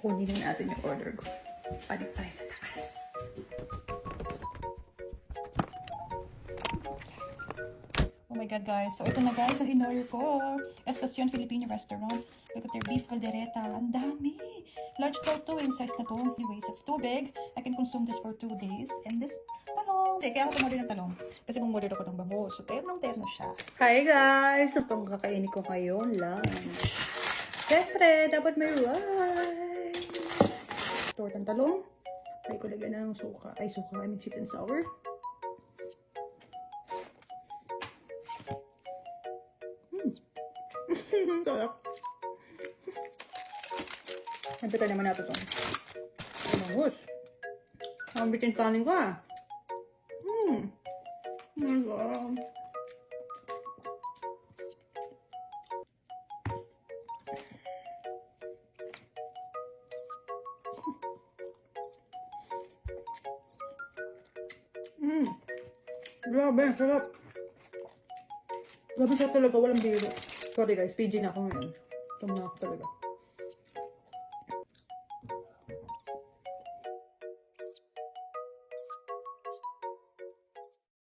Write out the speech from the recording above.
kunin natin yung order ko. Balik tayo sa taas. Oh my God, guys. So, ito na, guys, ang in-order ko. Estacion Filipino Restaurant. Look at their beef caldereta. Ang dami. Large daw to, yung size na to. Anyways, it's too big. I can consume this for 2 days. And this talong. Kaya ako tumorder ng talong. Kasi bumorder ako ng bangus. So, terno siya. Hi, guys! So, itong kakainin ko ngayon lunch. Siyempre, dapat may rice. Tortang talong. Try ko lagyan na ng suka. I mean sweet and sour. Sarap. Napitan naman natin ito. Bangus. Ang bitin kanin ko ah. Oh my God. Grabe, sarap. Grabe siya talaga, walang biro. Sorry guys, PG na ako ngayon. Ito na ako talaga.